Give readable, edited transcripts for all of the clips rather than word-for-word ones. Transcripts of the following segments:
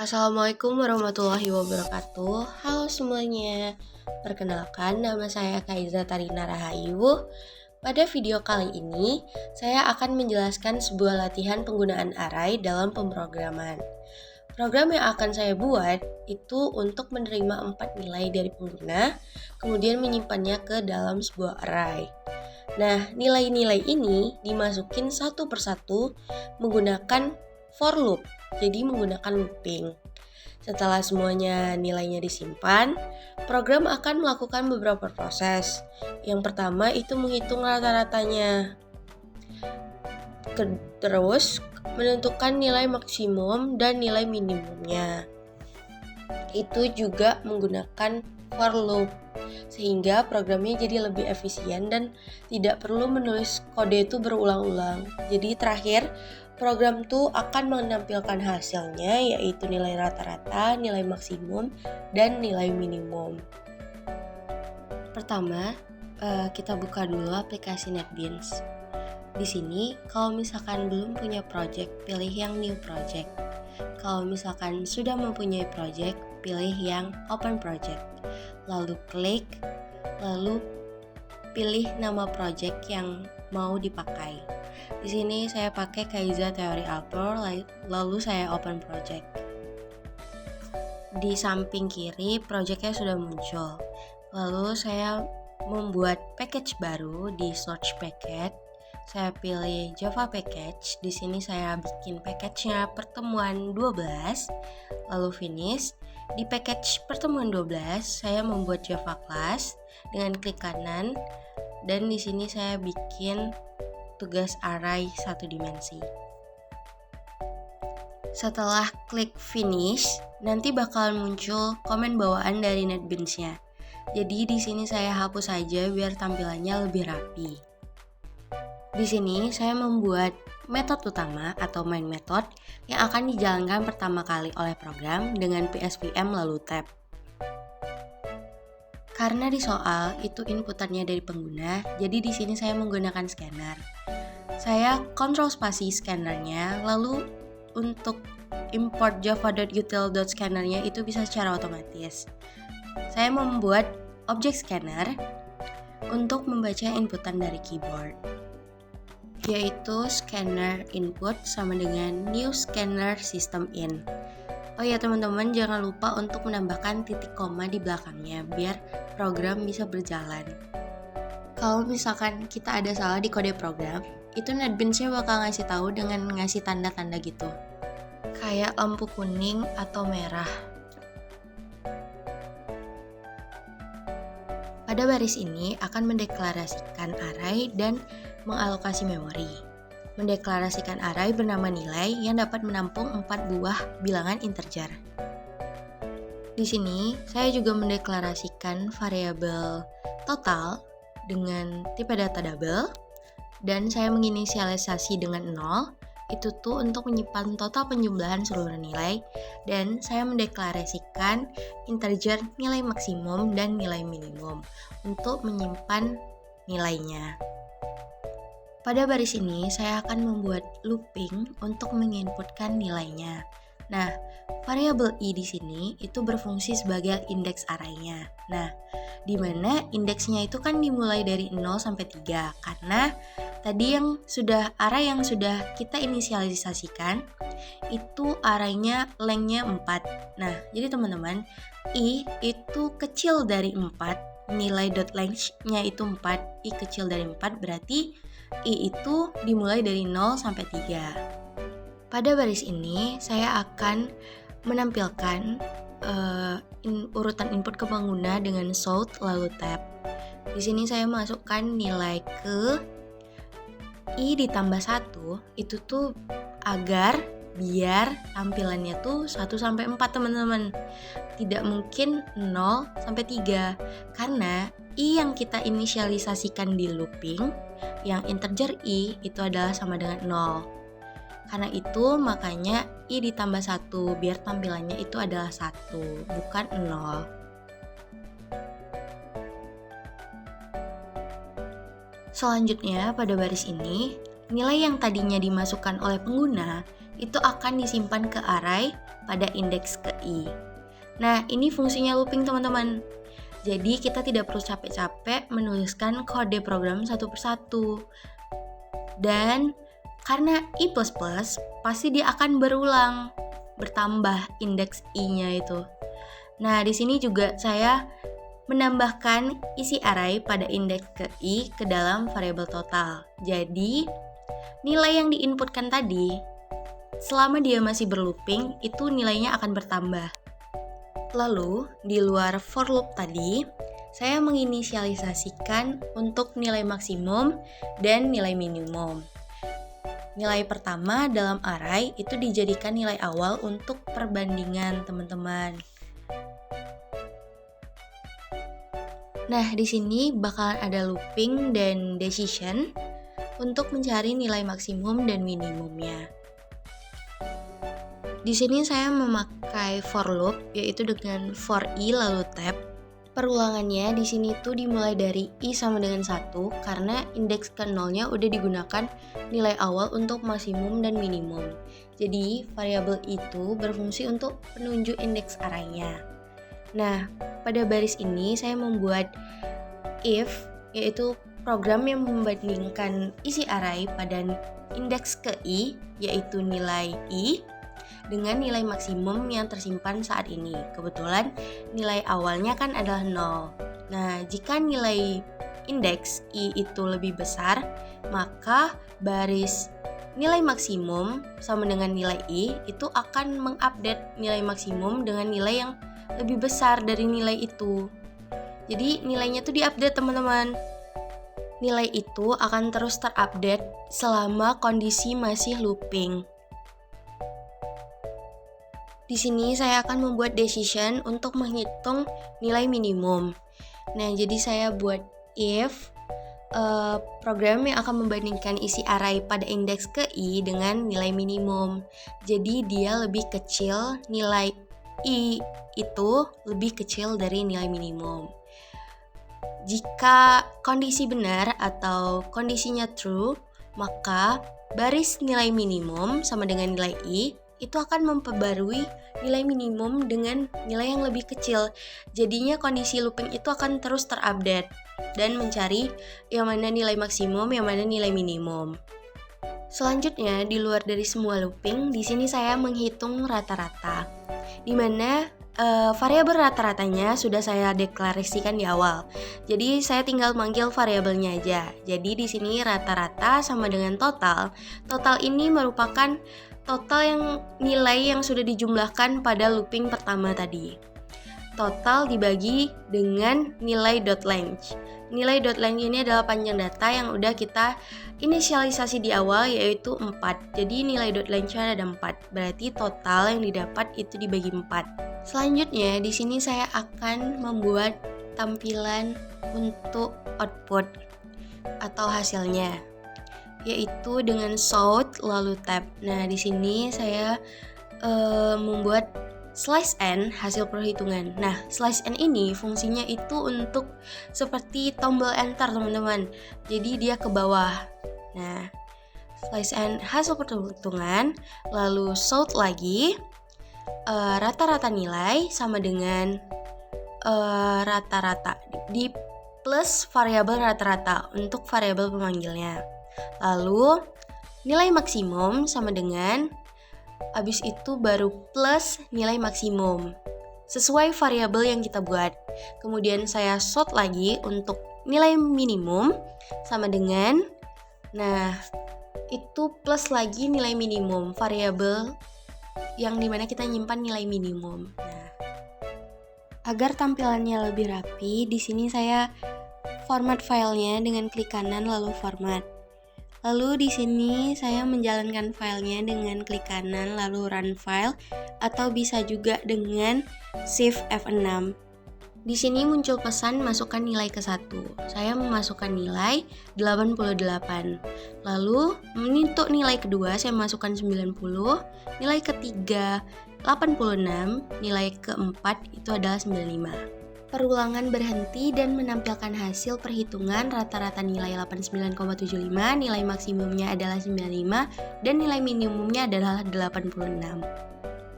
Assalamualaikum warahmatullahi wabarakatuh. Halo semuanya, perkenalkan nama saya Kaiza Tarina Rahayu. Pada video kali ini, saya akan menjelaskan sebuah latihan penggunaan array dalam pemrograman. Program yang akan saya buat itu untuk menerima 4 nilai dari pengguna, kemudian menyimpannya ke dalam sebuah array. Nah, nilai-nilai ini dimasukin satu persatu menggunakan for loop, jadi menggunakan looping. Setelah semuanya nilainya disimpan, program akan melakukan beberapa proses. Yang pertama itu menghitung rata-ratanya. Terus menentukan nilai maksimum dan nilai minimumnya. Itu juga menggunakan for loop, sehingga programnya jadi lebih efisien dan tidak perlu menulis kode itu berulang-ulang. Jadi terakhir, program tuh akan menampilkan hasilnya, yaitu nilai rata-rata, nilai maksimum, dan nilai minimum. Pertama, kita buka dulu aplikasi NetBeans. Di sini, kalau misalkan belum punya project, pilih yang new project. Kalau misalkan sudah mempunyai project, pilih yang open project. Lalu klik, lalu pilih nama project yang mau dipakai. Di sini saya pakai Kaiza Theory Author, lalu saya open project. Di samping kiri projectnya sudah muncul. Lalu saya membuat package baru di search package. Saya pilih Java package. Di sini saya bikin package-nya pertemuan 12, lalu finish. Di package pertemuan 12 saya membuat Java class dengan klik kanan, dan di sini saya bikin tugas array satu dimensi. Setelah klik finish, nanti bakalan muncul komen bawaan dari NetBeans-nya. Jadi di sini saya hapus saja biar tampilannya lebih rapi. Di sini saya membuat metode utama atau main method yang akan dijalankan pertama kali oleh program dengan PSVM lalu tab. Karena di soal itu inputannya dari pengguna, jadi di sini saya menggunakan scanner. Saya kontrol spasi scannernya, lalu untuk import java.util.scannernya itu bisa secara otomatis. Saya membuat objek scanner untuk membaca inputan dari keyboard, yaitu scanner input sama dengan new scanner system in. Oh ya teman-teman, jangan lupa untuk menambahkan titik koma di belakangnya biar program bisa berjalan. Kalau misalkan kita ada salah di kode program, itu NetBeans-nya bakal ngasih tahu dengan ngasih tanda-tanda gitu, kayak lampu kuning atau merah. Pada baris ini akan mendeklarasikan array dan mengalokasi memori. Mendeklarasikan array bernama nilai yang dapat menampung 4 buah bilangan integer. Di sini saya juga mendeklarasikan variabel total dengan tipe data double, dan saya menginisialisasi dengan 0. Itu tuh untuk menyimpan total penjumlahan seluruh nilai, dan saya mendeklarasikan integer nilai maksimum dan nilai minimum untuk menyimpan nilainya. Pada baris ini saya akan membuat looping untuk menginputkan nilainya. Nah, variabel i di sini itu berfungsi sebagai indeks array-nya. Nah, di mana indeksnya itu kan dimulai dari 0 sampai 3 karena tadi array yang sudah kita inisialisasikan itu array-nya length-nya 4. Nah, jadi teman-teman, i itu kecil dari 4, nilai .length-nya itu 4, i kecil dari 4 berarti i itu dimulai dari 0 sampai 3. Pada baris ini saya akan menampilkan urutan input ke pengguna dengan sort lalu tab. Di sini saya masukkan nilai ke i ditambah 1 itu tuh biar tampilannya tuh 1 sampai 4 teman-teman. Tidak mungkin 0 sampai 3 karena i yang kita inisialisasikan di looping yang integer i itu adalah sama dengan 0. Karena itu makanya i ditambah 1 biar tampilannya itu adalah 1 bukan 0. Selanjutnya pada baris ini, nilai yang tadinya dimasukkan oleh pengguna itu akan disimpan ke array pada indeks ke I. Nah, ini fungsinya looping teman-teman. Jadi kita tidak perlu capek-capek menuliskan kode program satu persatu. Dan karena I++, pasti dia akan berulang, bertambah indeks I-nya itu. Nah, di sini juga saya menambahkan isi array pada indeks ke I ke dalam variabel total. Jadi, nilai yang diinputkan tadi, selama dia masih berlooping, itu nilainya akan bertambah. Lalu, di luar for loop tadi, saya menginisialisasikan untuk nilai maksimum dan nilai minimum. Nilai pertama dalam array itu dijadikan nilai awal untuk perbandingan, teman-teman. Nah, di sini bakalan ada looping dan decision untuk mencari nilai maksimum dan minimumnya. Di sini saya memakai for loop, yaitu dengan for I lalu tab. Perulangannya di sini tuh dimulai dari I sama dengan 1 karena indeks ke 0-nya udah digunakan nilai awal untuk maksimum dan minimum. Jadi, variabel itu berfungsi untuk penunjuk indeks array-nya. Nah, pada baris ini saya membuat if, yaitu program yang membandingkan isi array pada indeks ke I, yaitu nilai I, dengan nilai maksimum yang tersimpan saat ini. Kebetulan nilai awalnya kan adalah 0. Nah, jika nilai indeks I itu lebih besar, maka baris nilai maksimum sama dengan nilai I itu akan mengupdate nilai maksimum dengan nilai yang lebih besar dari nilai itu. Jadi nilainya tuh diupdate teman-teman. Nilai itu akan terus terupdate selama kondisi masih looping. Di sini saya akan membuat decision untuk menghitung nilai minimum. Nah, jadi saya buat if program yang akan membandingkan isi array pada indeks ke I dengan nilai minimum. Jadi dia lebih kecil, nilai I itu lebih kecil dari nilai minimum. Jika kondisi benar atau kondisinya true, maka baris nilai minimum sama dengan nilai I itu akan memperbarui nilai minimum dengan nilai yang lebih kecil. Jadinya kondisi looping itu akan terus terupdate dan mencari yang mana nilai maksimum, yang mana nilai minimum. Selanjutnya, di luar dari semua looping, di sini saya menghitung rata-rata, di mana variabel rata-ratanya sudah saya deklarasikan di awal. Jadi saya tinggal manggil variabelnya aja. Jadi di sini rata-rata sama dengan total. Total ini merupakan total yang nilai yang sudah dijumlahkan pada looping pertama tadi. Total dibagi dengan nilai .length. Nilai .length ini adalah panjang data yang udah kita inisialisasi di awal, yaitu 4. Jadi nilai .length-nya ada 4. Berarti total yang didapat itu dibagi 4. Selanjutnya di sini saya akan membuat tampilan untuk output atau hasilnya, yaitu dengan sort lalu tab. Nah, di sini saya membuat slice n hasil perhitungan. Nah, slice n ini fungsinya itu untuk seperti tombol enter, teman-teman. Jadi dia ke bawah. Nah, slice n hasil perhitungan, lalu sort lagi rata-rata nilai sama dengan rata-rata di plus variabel rata-rata untuk variabel pemanggilnya. Lalu nilai maksimum sama dengan, habis itu baru plus nilai maksimum sesuai variabel yang kita buat. Kemudian saya sort lagi untuk nilai minimum sama dengan, nah itu plus lagi nilai minimum, variabel yang dimana kita nyimpan nilai minimum. Nah, agar tampilannya lebih rapi, di sini saya format filenya dengan klik kanan lalu format. Lalu di sini saya menjalankan filenya dengan klik kanan lalu run file, atau bisa juga dengan shift F6. Di sini muncul pesan masukkan nilai ke 1. Saya memasukkan nilai 88. Lalu untuk nilai kedua saya masukkan 90, nilai ketiga 86, nilai keempat itu adalah 95. Perulangan berhenti dan menampilkan hasil perhitungan rata-rata nilai 89,75, nilai maksimumnya adalah 95, dan nilai minimumnya adalah 86.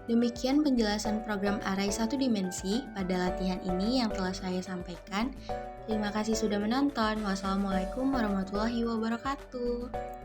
Demikian penjelasan program array satu dimensi pada latihan ini yang telah saya sampaikan. Terima kasih sudah menonton. Wassalamualaikum warahmatullahi wabarakatuh.